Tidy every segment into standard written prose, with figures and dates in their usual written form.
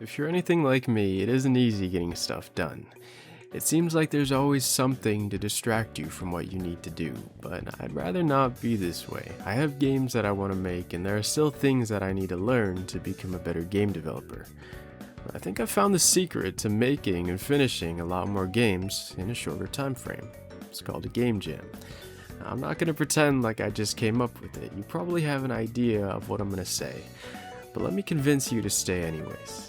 If you're anything like me, it isn't easy getting stuff done. It seems like there's always something to distract you from what you need to do, but I'd rather not be this way. I have games that I want to make, and there are still things that I need to learn to become a better game developer. I think I've found the secret to making and finishing a lot more games in a shorter time frame. It's called a game jam. I'm not going to pretend like I just came up with it. You probably have an idea of what I'm going to say, but let me convince you to stay anyways.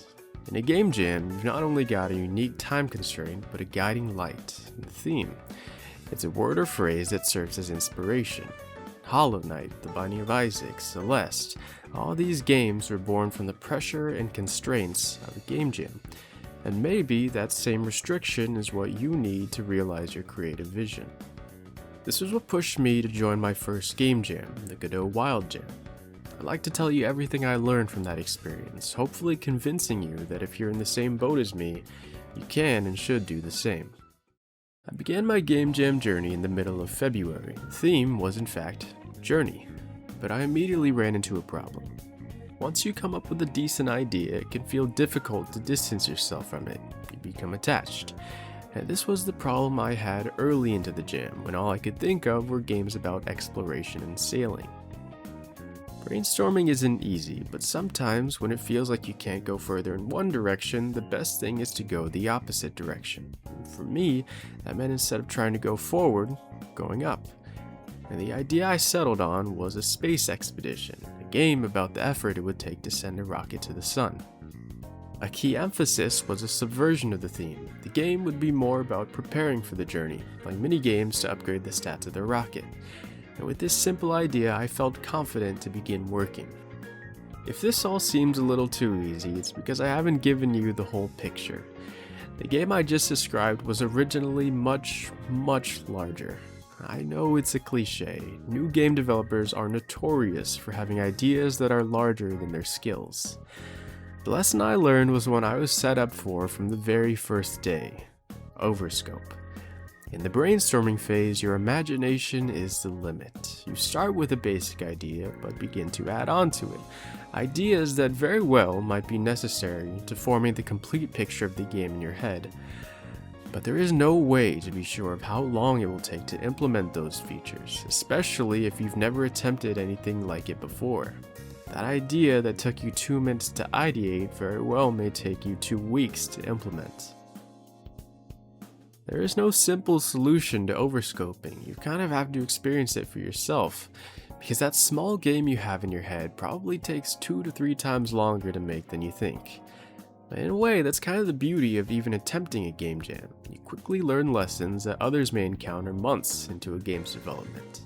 In a game jam, you've not only got a unique time constraint, but a guiding light and theme. It's a word or phrase that serves as inspiration. Hollow Knight, The Binding of Isaac, Celeste, all these games were born from the pressure and constraints of a game jam. And maybe that same restriction is what you need to realize your creative vision. This was what pushed me to join my first game jam, the Godot Wild Jam. I'd like to tell you everything I learned from that experience, hopefully convincing you that if you're in the same boat as me, you can and should do the same. I began my game jam journey in the middle of February. The theme was in fact, Journey, but I immediately ran into a problem. Once you come up with a decent idea, it can feel difficult to distance yourself from it. You become attached. And this was the problem I had early into the jam, when all I could think of were games about exploration and sailing. Brainstorming isn't easy, but sometimes when it feels like you can't go further in one direction, the best thing is to go the opposite direction. And for me, that meant instead of trying to go forward, going up. And the idea I settled on was a space expedition, a game about the effort it would take to send a rocket to the sun. A key emphasis was a subversion of the theme. The game would be more about preparing for the journey, like mini-games to upgrade the stats of the rocket. And with this simple idea, I felt confident to begin working. If this all seems a little too easy, it's because I haven't given you the whole picture. The game I just described was originally much larger. I know it's a cliche. New game developers are notorious for having ideas that are larger than their skills. The lesson I learned was one I was set up for from the very first day: overscope. In the brainstorming phase, your imagination is the limit. You start with a basic idea, but begin to add on to it. Ideas that very well might be necessary to forming the complete picture of the game in your head. But there is no way to be sure of how long it will take to implement those features, especially if you've never attempted anything like it before. That idea that took you 2 minutes to ideate very well may take you 2 weeks to implement. There is no simple solution to overscoping. You kind of have to experience it for yourself, because that small game you have in your head probably takes 2 to 3 times longer to make than you think. But in a way, that's kind of the beauty of even attempting a game jam. You quickly learn lessons that others may encounter months into a game's development.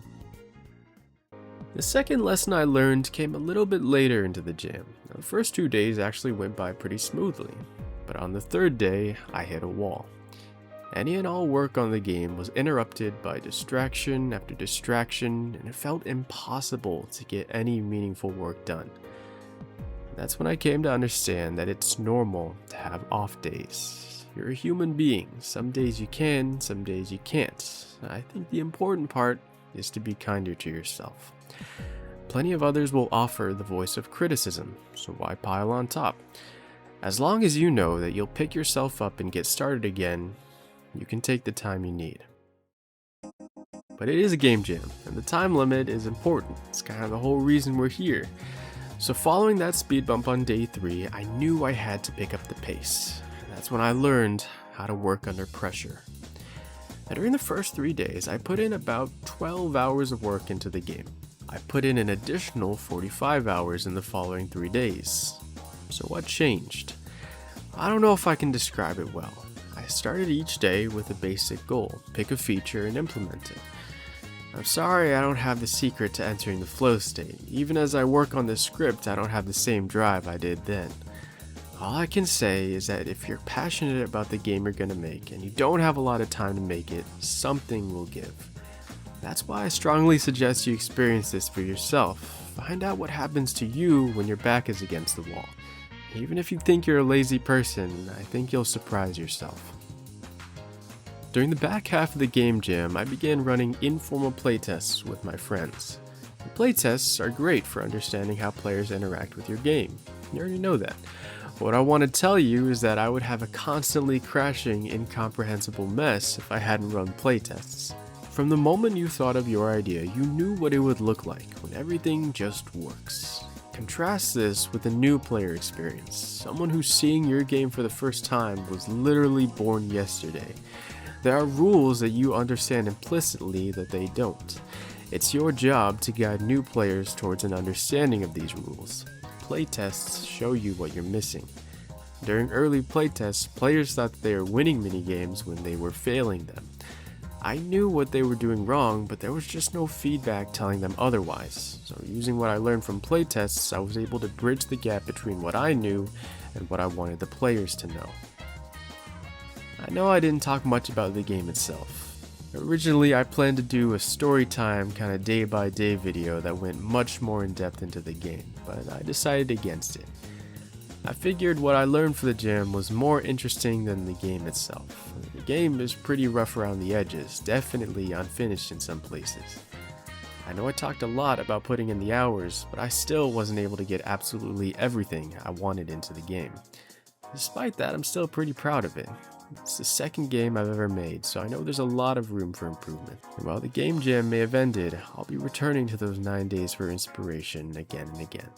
The second lesson I learned came a little bit later into the jam. Now, the first 2 days actually went by pretty smoothly, but on the third day, I hit a wall. Any and all work on the game was interrupted by distraction after distraction, and it felt impossible to get any meaningful work done. That's when I came to understand that it's normal to have off days. You're a human being. Some days you can, some days you can't. I think the important part is to be kinder to yourself. Plenty of others will offer the voice of criticism, so why pile on top? As long as you know that you'll pick yourself up and get started again, you can take the time you need. But it is a game jam, and the time limit is important. It's kind of the whole reason we're here. So following that speed bump on day 3, I knew I had to pick up the pace. That's when I learned how to work under pressure. And during the first 3 days, I put in about 12 hours of work into the game. I put in an additional 45 hours in the following 3 days. So what changed? I don't know if I can describe it well. I started each day with a basic goal, pick a feature and implement it. I'm sorry I don't have the secret to entering the flow state. Even as I work on the script, I don't have the same drive I did then. All I can say is that if you're passionate about the game you're gonna make and you don't have a lot of time to make it, something will give. That's why I strongly suggest you experience this for yourself. Find out what happens to you when your back is against the wall. Even if you think you're a lazy person, I think you'll surprise yourself. During the back half of the game jam, I began running informal playtests with my friends. The playtests are great for understanding how players interact with your game. You already know that. What I want to tell you is that I would have a constantly crashing, incomprehensible mess if I hadn't run playtests. From the moment you thought of your idea, you knew what it would look like when everything just works. Contrast this with a new player experience, someone who's seeing your game for the first time was literally born yesterday. There are rules that you understand implicitly that they don't. It's your job to guide new players towards an understanding of these rules. Playtests show you what you're missing. During early playtests, players thought that they were winning minigames when they were failing them. I knew what they were doing wrong, but there was just no feedback telling them otherwise. So using what I learned from playtests, I was able to bridge the gap between what I knew and what I wanted the players to know. I know I didn't talk much about the game itself. Originally, I planned to do a story time kind of day by day video that went much more in depth into the game, but I decided against it. I figured what I learned for the jam was more interesting than the game itself. The game is pretty rough around the edges, definitely unfinished in some places. I know I talked a lot about putting in the hours, but I still wasn't able to get absolutely everything I wanted into the game. Despite that, I'm still pretty proud of it. It's the second game I've ever made, so I know there's a lot of room for improvement. And while the game jam may have ended, I'll be returning to those 9 days for inspiration again and again.